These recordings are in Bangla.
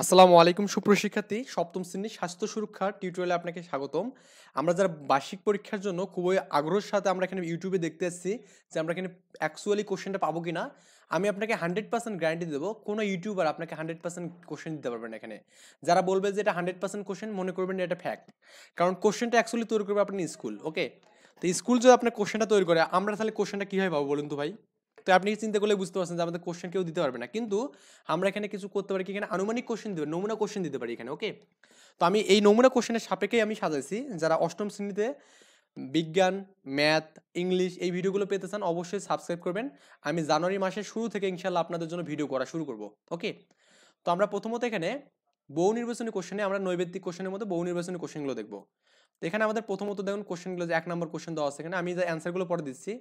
আসসালামু আলাইকুম সুপ্রশিক্ষার্থী সপ্তম শ্রেণীর স্বাস্থ্য সুরক্ষা টিউটোরিয়ালে আপনাকে স্বাগতম। আমরা যারা বার্ষিক পরীক্ষার জন্য খুবই আগ্রহের সাথে আমরা এখানে ইউটিউবে দেখতে আসছি যে আমরা এখানে অ্যাকচুয়ালি কোশ্চেনটা পাবো কিনা। আমি আপনাকে 100% গ্যারান্টি দেবো কোনো ইউটিউবার আপনাকে 100% কোশ্চেন দিতে পারবে না এখানে। যারা বলবে যে এটা 100% কোশ্চেন মনে করবেন এটা ফ্যাক্ট, কারণ কোশ্চেনটা অ্যাকচুয়ালি তৈরি করবে আপনার স্কুল। ওকে, তো স্কুল যদি আপনার কোশ্চেনটা তৈরি করে আমরা তাহলে কোশ্চেনটা কীভাবে পাবো বলুন তো ভাই। তো আপনি চিন্তা করলে বুঝতে পারছেন যে আমাদের কোশ্চেন কেউ দিতে পারবে না, কিন্তু আমরা এখানে কিছু করতে পারি কি, এখানে আনুমানিক কোশ্চেন দিতে, নমুনা কোশ্চেন দিতে পারি এখানে। ওকে, তো আমি এই নমুনা কোশ্চেনের সাপেক্ষেই আমি সাজাইছি। যারা অষ্টম শ্রেণীতে বিজ্ঞান, ম্যাথ, ইংলিশ এই ভিডিওগুলো পেতে চান অবশ্যই সাবস্ক্রাইব করবেন। আমি জানুয়ারি মাসের শুরু থেকে ইনশাল্লাহ আপনাদের জন্য ভিডিও করা শুরু করব। ওকে, তো আমরা প্রথমত এখানে বহু নির্বাচনী কোশ্চেনে আমরা নৈবেত্তিক কোশ্চেনের মধ্যে বহু নির্বাচনী কোশ্চেনগুলো দেখবো। তো এখানে আমাদের প্রথমত দেখুন কোশ্চেনগুলো যে 1 নম্বর কোশ্চেন দেওয়া আছে এখানে, আমি যে অ্যান্সারগুলো পরে দিচ্ছি।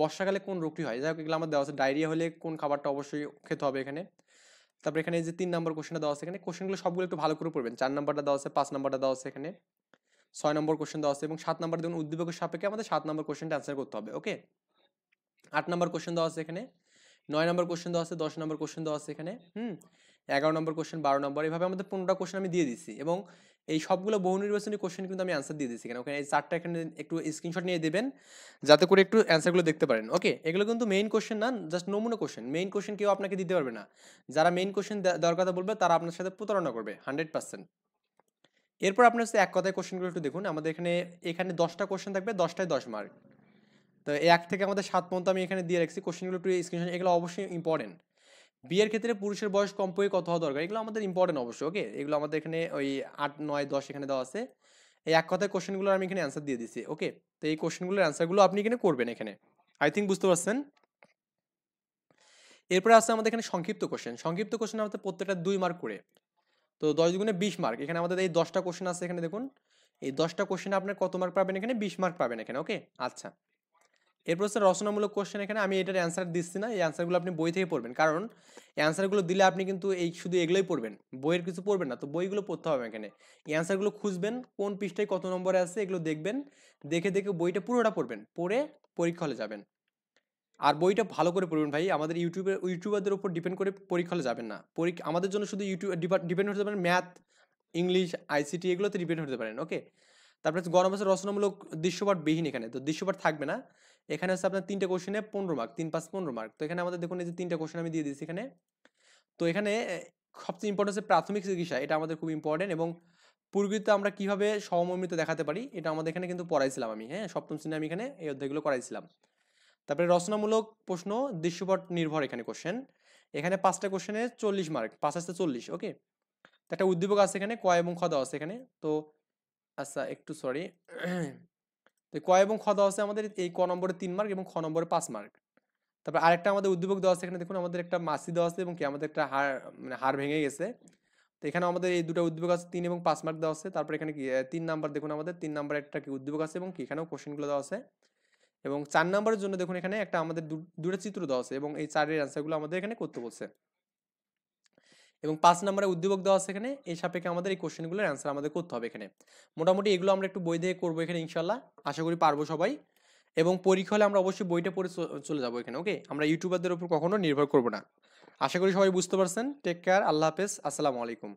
বর্ষাকালে কোন রোগটি হয়, যাই হোক এগুলো আমার দেওয়া আছে। ডায়রিয়া হলে কোন খাবারটা অবশ্যই খেতে হবে এখানে। তারপরে এখানে এই যে 3 নম্বর কোশ্চেনটা দেওয়া আছে এখানে, কোশ্চেনগুলো সবগুলো একটু ভালো করে পড়বেন। 4 নম্বরটা দেওয়া আছে, 5 নম্বরটা দেওয়া আছে এখানে, 6 নম্বর কোশ্চেন দেওয়া আছে এবং 7 নম্বর দেখুন উদ্দীপকের সাপেক্ষে আমাদের 7 নম্বর কোশ্চেনটা অ্যান্সার করতে হবে। ওকে, 8 নম্বর কোশ্চেন দেওয়া আছে এখানে, 9 নম্বর কোশ্চেন দেওয়া আছে, 10 নম্বর কোশ্চেন দেওয়া আছে এখানে, 11 নম্বর কোশ্চেন, 12 নম্বর, এভাবে আমাদের 15টা কোশ্চেন আমি দিয়ে দিচ্ছি এবং এই সবগুলো বহু নির্বাচনী কোশ্চেন কিন্তু আমি অ্যান্সার দিয়ে দিচ্ছি এখানে। ওখানে এই চারটা এখানে একটু স্ক্রিনশট নিয়ে দেবেন যাতে করে একটু অ্যান্সারগুলো দেখতে পারেন। ওকে, এগুলো কিন্তু মেইন কোশ্চেন না, জাস্ট নমুনা কোশ্চেন। মেইন কোশ্চেন কেউ আপনাকে দিতে পারবে না। যারা মেইন কোশ্চেন দেওয়ার কথা বলবে তারা আপনার সাথে প্রতারণা করবে 100%। এরপর আপনার হচ্ছে এক কথায় কোশ্চেনগুলো একটু দেখুন। আমাদের এখানে এখানে 10টা কোশ্চেন থাকবে, 10টায় 10 মার্ক। তো 1 থেকে আমাদের 7 পর্যন্ত আমি এখানে দিয়ে রাখছি কোশ্চেনগুলো, একটু স্ক্রিনশট, এগুলো অবশ্যই ইম্পর্টেন্ট। বিয়ের ক্ষেত্রে পুরুষের বয়স কমপক্ষে কত হওয়া দরকার, এগুলো আমাদের ইম্পর্টেন্ট অবশ্যই। ওকে, এগুলো আমাদের এখানে ওই 8, 9, 10 এখানে দেওয়া আছে। এই এক কথায় কোশ্চেনগুলো আমি এখানে অ্যান্সার দিয়ে দিচ্ছি। ওকে, তো এই কোশ্চেনগুলোর অ্যান্সারগুলো আপনি এখানে করবেন এখানে। আই থিঙ্ক বুঝতে পারছেন। এরপরে আছে আমাদের এখানে সংক্ষিপ্ত কোশ্চেন। সংক্ষিপ্ত কোশ্চেন আমাদের প্রত্যেকটা 2 মার্ক করে। তো 10 গুণে 20 মার্ক। এখানে আমাদের এই 10টা কোশ্চেন আছে এখানে দেখুন। এই 10টা কোশ্চেনে আপনার কত মার্ক পাবেন এখানে? 20 মার্ক পাবেন এখানে। ওকে, আচ্ছা। এরপর হচ্ছে রচনামূলক কোশ্চেন। এখানে আমি এটার অ্যান্সার দিচ্ছি না, এই অ্যান্সারগুলো আপনি বই থেকে পড়বেন, কারণ এই অ্যান্সারগুলো দিলে আপনি কিন্তু এই শুধু এগুলোই পড়বেন, বইয়ের কিছু পড়বেন না। তো বইগুলো পড়তে হবে এখানে। এই অ্যান্সারগুলো খুঁজবেন কোন পৃষ্ঠায় কত নম্বরে আছে, এগুলো দেখবেন। দেখে দেখে বইটা পুরোটা পড়বেন, পড়ে পরীক্ষা হলে যাবেন। আর বইটা ভালো করে পড়বেন ভাই। আমাদের ইউটিউবারদের উপর ডিপেন্ড করে পরীক্ষা হলে যাবেন না। আমাদের জন্য শুধু ইউটিউব ডিপেন্ড হতে পারেন ম্যাথ, ইংলিশ, আইসিটি এগুলোতে ডিপেন্ড হতে পারেন। ওকে, তারপরে হচ্ছে গণভাষা রচনামূলক দৃশ্যপট বিহীন। এখানে তো দৃশ্যপট থাকবে না। এখানে হচ্ছে আপনার 3টে কোশ্চেনে 15 মার্ক, 3, 5, 15 মার্ক। তো এখানে আমাদের দেখুন এই যে 3টে কোশ্চেন আমি দিয়ে দিয়েছি এখানে। তো এখানে সবচেয়ে ইম্পর্টেন্ট হচ্ছে প্রাথমিক চিকিৎসা, এটা আমাদের খুব ইম্পর্টেন্ট। এবং পুরোহিত আমরা কিভাবে সহমর্মিত দেখাতে পারি এটা আমাদের এখানে কিন্তু পড়াইছিলাম আমি। হ্যাঁ, সপ্তম শ্রেণী আমি এখানে এই অধ্যায়গুলো করাইছিলাম। তারপরে রচনামূলক প্রশ্ন, দৃশ্যপট নির্ভর এখানে কোশ্চেন। এখানে 5টা কোশ্চেনে 40 মার্ক, 5 আসতে 40। ওকে, তো একটা উদ্দীপক আছে এখানে, ক এবং খ দেওয়া আছে এখানে। তো আচ্ছা একটু সরি, তো ক এবং খ দেওয়া আছে আমাদের এই ক নম্বরে 3 মার্ক এবং খ নম্বরে 5 মার্ক। তারপর আরেকটা আমাদের উদ্দীপক দেওয়া আছে এখানে দেখুন, আমাদের একটা মাছি দেওয়া আছে এবং কি আমাদের একটা হাড়, মানে হাড় ভেঙে গেছে। তো এখানে আমাদের এই দুটো উদ্দীপক আছে, 3 এবং 5 মার্ক দেওয়া আছে। তারপর এখানে কি 3 নাম্বার দেখুন, আমাদের 3 নাম্বার একটা কি উদ্দীপক আছে এবং কি এখানেও কোশ্চেনগুলো দেওয়া আছে। এবং 4 নাম্বারের জন্য দেখুন এখানে একটা আমাদের দুটো চিত্র দেওয়া আছে এবং এই 4-এর অ্যান্সারগুলো আমাদের এখানে করতে বলছে। এবং 5 নম্বরে উদ্দীপক দেওয়া আছে এখানে, এই সাপেক্ষে আমাদের এই কোশ্চেনগুলোর অ্যান্সার আমাদের করতে হবে এখানে। মোটামুটি এগুলো আমরা একটু বই দিয়ে করবো এখানে ইনশাল্লাহ, আশা করি পারবো সবাই। এবং পরীক্ষা হলে আমরা অবশ্যই বইটা পড়ে চলে যাবো এখানে। ওকে, আমরা ইউটিউবারদের উপর কখনো নির্ভর করবো না। আশা করি সবাই বুঝতে পারছেন। টেক কেয়ার, আল্লাহ হাফেজ, আসসালামু আলাইকুম।